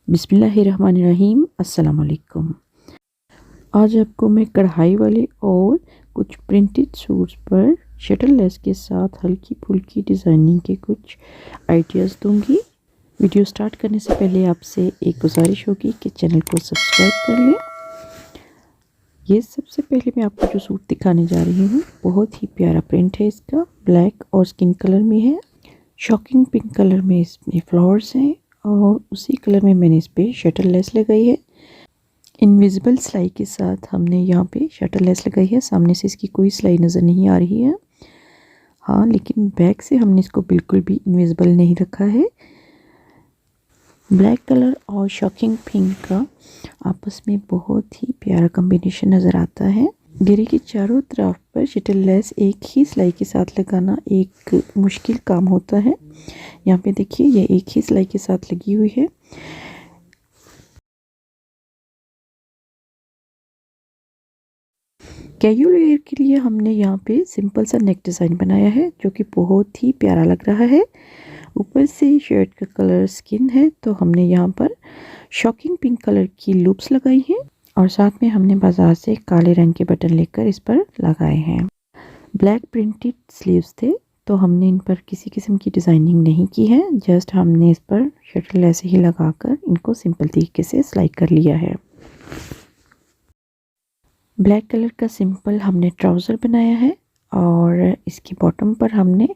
बिस्मिल्लाहिर्रहमानिर्रहीम। अस्सलाम वालेकुम। आज आपको मैं कढ़ाई वाले और कुछ प्रिंटेड सूट्स पर शटल लेस के साथ हल्की फुल्की डिज़ाइनिंग के कुछ आइडियाज़ दूंगी। वीडियो स्टार्ट करने से पहले आपसे एक गुजारिश होगी कि चैनल को सब्सक्राइब कर लें। ये सबसे पहले मैं आपको जो सूट दिखाने जा रही हूँ बहुत ही प्यारा प्रिंट है। इसका ब्लैक और स्किन कलर में है। शॉकिंग पिंक कलर में इसमें फ्लावर्स हैं और उसी कलर में मैंने इस पर शटल लेस लगाई है। इनविजिबल सिलाई के साथ हमने यहाँ पे शटल लेस लगाई है। सामने से इसकी कोई सिलाई नज़र नहीं आ रही है, हाँ, लेकिन बैक से हमने इसको बिल्कुल भी इनविजिबल नहीं रखा है। ब्लैक कलर और शॉकिंग पिंक का आपस में बहुत ही प्यारा कॉम्बिनेशन नज़र आता है। घेरे के चारों तरफ पर शटल लेस एक ही सिलाई के साथ लगाना एक मुश्किल काम होता है। यहाँ पे देखिए ये एक ही सिलाई के साथ लगी हुई है। कैजुअल वेयर के लिए हमने यहाँ पे सिंपल सा नेक डिज़ाइन बनाया है जो कि बहुत ही प्यारा लग रहा है। ऊपर से शर्ट का कलर स्किन है तो हमने यहाँ पर शॉकिंग पिंक कलर की लूप्स लगाई हैं और साथ में हमने बाजार से काले रंग के बटन लेकर इस पर लगाए हैं। ब्लैक प्रिंटेड स्लीव्स थे तो हमने इन पर किसी किस्म की डिज़ाइनिंग नहीं की है, जस्ट हमने इस पर शटल ऐसे ही लगाकर इनको सिंपल तरीके से सिलाई कर लिया है। ब्लैक कलर का सिंपल हमने ट्राउज़र बनाया है और इसकी बॉटम पर हमने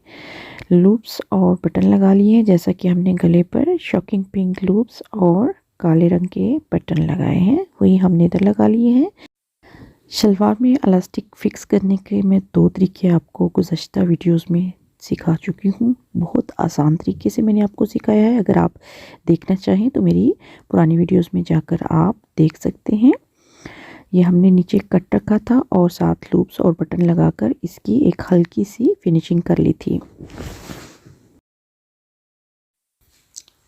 लूप्स और बटन लगा लिए हैं। जैसा कि हमने गले पर शॉकिंग पिंक लूप्स और काले रंग के बटन लगाए हैं वही हमने इधर लगा लिए हैं। शलवार में इलास्टिक फिक्स करने के मैं 2 तरीके आपको गुज़श्ता वीडियोस में सिखा चुकी हूँ। बहुत आसान तरीके से मैंने आपको सिखाया है। अगर आप देखना चाहें तो मेरी पुरानी वीडियोस में जाकर आप देख सकते हैं। ये हमने नीचे कट रखा था और साथ लूप्स और बटन लगाकर इसकी एक हल्की सी फिनिशिंग कर ली थी।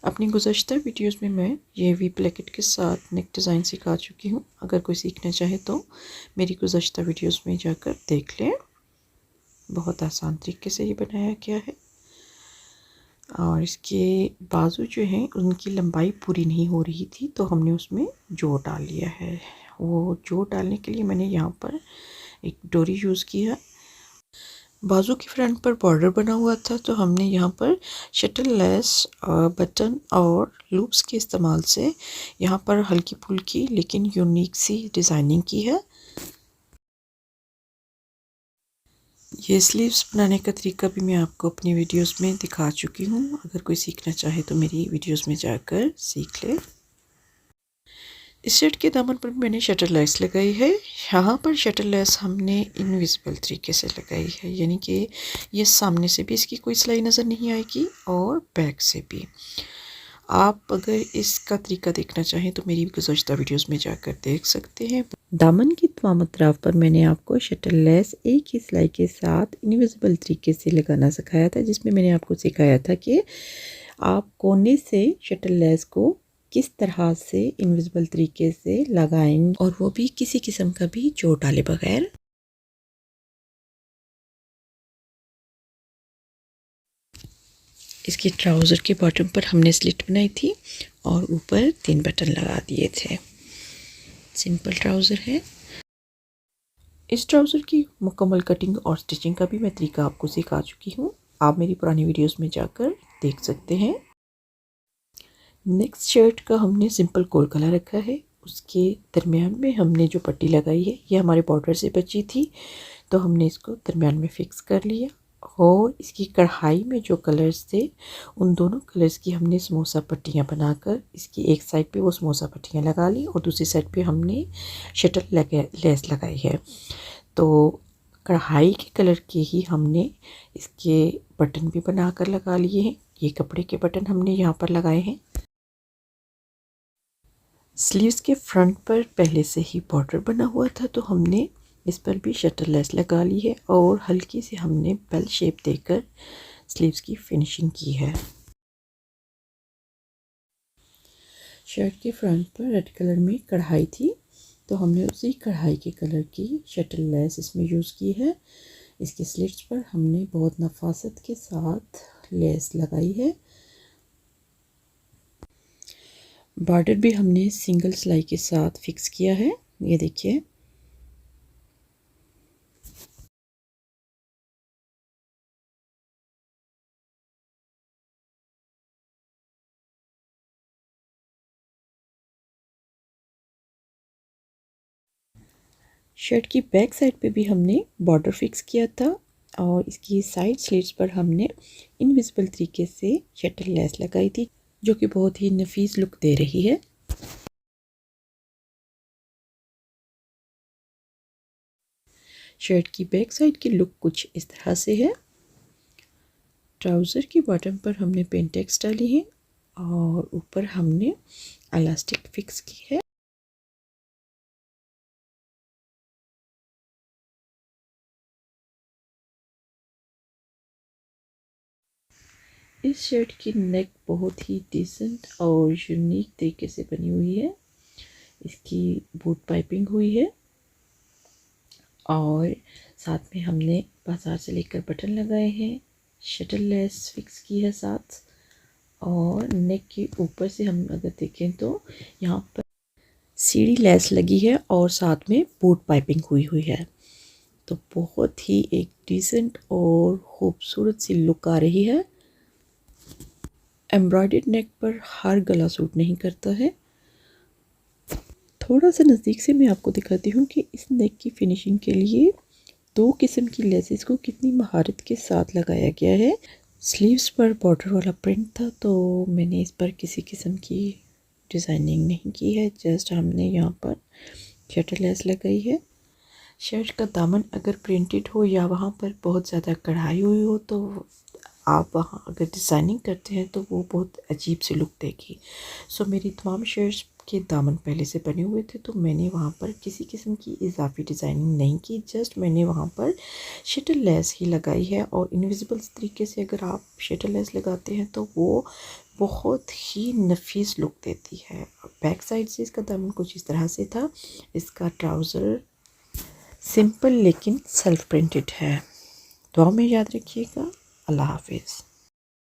अपनी गुज़श्ता वीडियोस में मैं ये वी प्लेकेट के साथ नेक डिज़ाइन सिखा चुकी हूँ। अगर कोई सीखना चाहे तो मेरी गुज़श्ता वीडियोस में जाकर देख लें। बहुत आसान तरीके से ये बनाया गया है और इसके बाजू जो हैं उनकी लंबाई पूरी नहीं हो रही थी तो हमने उसमें जोड़ डाल लिया है। वो जोड़ डालने के लिए मैंने यहाँ पर एक डोरी यूज़ किया। बाजू की फ्रंट पर बॉर्डर बना हुआ था तो हमने यहाँ पर शटल लेस बटन और लूप्स के इस्तेमाल से यहाँ पर हल्की फुल्की लेकिन यूनिक सी डिज़ाइनिंग की है। ये स्लीव्स बनाने का तरीका भी मैं आपको अपनी वीडियोस में दिखा चुकी हूँ। अगर कोई सीखना चाहे तो मेरी वीडियोस में जाकर सीख ले। इस शर्ट के दामन पर मैंने शटल लेस लगाई है। यहाँ पर शटल लेस हमने इनविजिबल तरीके से लगाई है, यानी कि ये सामने से भी इसकी कोई सिलाई नज़र नहीं आएगी और बैक से भी। आप अगर इसका तरीका देखना चाहें तो मेरी गुज़श्ता वीडियोस में जाकर देख सकते हैं। दामन की तमाम अतराफ पर मैंने आपको शटल लेस एक ही सिलाई के साथ इनविजिबल तरीके से लगाना सिखाया था, जिसमें मैंने आपको सिखाया था कि आप कोने से शटल लेस को किस तरह से इनविजिबल तरीके से लगाएं और वो भी किसी किस्म का भी जोड़ डाले बगैर। इसके ट्राउज़र के बॉटम पर हमने स्लिट बनाई थी और ऊपर 3 बटन लगा दिए थे। सिंपल ट्राउज़र है। इस ट्राउज़र की मुकम्मल कटिंग और स्टिचिंग का भी मैं तरीका आपको सिखा चुकी हूँ। आप मेरी पुरानी वीडियोस में जाकर देख सकते हैं। नेक्स्ट शर्ट का हमने सिंपल गोल गला रखा है। उसके दरमियान में हमने जो पट्टी लगाई है ये हमारे बॉर्डर से बची थी तो हमने इसको दरमियान में फ़िक्स कर लिया और इसकी कढ़ाई में जो कलर्स थे उन दोनों कलर्स की हमने समोसा पट्टियाँ बनाकर इसकी एक साइड पे वो समोसा पट्टियाँ लगा ली और दूसरी साइड पे हमने शटल लेस लगाई है। तो कढ़ाई के कलर के ही हमने इसके बटन भी बनाकर लगा लिए हैं। ये कपड़े के बटन हमने यहाँ पर लगाए हैं। स्लीव्स के फ्रंट पर पहले से ही बॉर्डर बना हुआ था तो हमने इस पर भी शटल लेस लगा ली है और हल्की से हमने बेल शेप देकर स्लीव्स की फिनिशिंग की है। शर्ट के फ्रंट पर रेड कलर में कढ़ाई थी तो हमने उसी कढ़ाई के कलर की शटल लेस इसमें यूज़ की है। इसके स्लिट्स पर हमने बहुत नफासत के साथ लेस लगाई है। बॉर्डर भी हमने सिंगल सिलाई के साथ फिक्स किया है, ये देखिए। शर्ट की बैक साइड पे भी हमने बॉर्डर फिक्स किया था और इसकी साइड स्लीव्स पर हमने इनविजिबल तरीके से शटल लेस लगाई थी, जो कि बहुत ही नफीस लुक दे रही है। शर्ट की बैक साइड की लुक कुछ इस तरह से है। ट्राउज़र की बॉटम पर हमने पेंटेक्स डाली है और ऊपर हमने इलास्टिक फिक्स की है। इस शर्ट की नेक बहुत ही डिसेंट और यूनिक तरीके से बनी हुई है। इसकी बूट पाइपिंग हुई है और साथ में हमने बाजार से लेकर बटन लगाए हैं, शटल लेस फिक्स की है साथ, और नेक के ऊपर से हम अगर देखें तो यहाँ पर सीढ़ी लेस लगी है और साथ में बूट पाइपिंग हुई है। तो बहुत ही एक डिसेंट और खूबसूरत सी लुक आ रही है। एम्ब्रॉयडर्ड नेक पर हर गला सूट नहीं करता है। थोड़ा सा नज़दीक से मैं आपको दिखाती हूँ कि इस नेक की फिनिशिंग के लिए दो किस्म की लेसेस को कितनी महारत के साथ लगाया गया है। स्लीव्स पर बॉर्डर वाला प्रिंट था, तो मैंने इस पर किसी किस्म की डिज़ाइनिंग नहीं की है, जस्ट हमने यहाँ पर शटल लेस लगाई है। शर्ट का दामन अगर प्रिंटेड हो या वहाँ पर बहुत ज़्यादा कढ़ाई हुई हो तो आप वहाँ अगर डिज़ाइनिंग करते हैं तो वो बहुत अजीब सी लुक देगी। सो मेरी तमाम शर्ट्स के दामन पहले से बने हुए थे, तो मैंने वहाँ पर किसी किस्म की इजाफी डिज़ाइनिंग नहीं की, जस्ट मैंने वहाँ पर शटल लेस ही लगाई है। और इनविजिबल तरीके से अगर आप शटल लेस लगाते हैं तो वो बहुत ही नफीस लुक देती है। बैक साइड से इसका दामन कुछ इस तरह से था। इसका ट्राउज़र सिंपल लेकिन सेल्फ प्रिंटेड है। दुआ में याद रखिएगा। अल्लाह हाफिज़।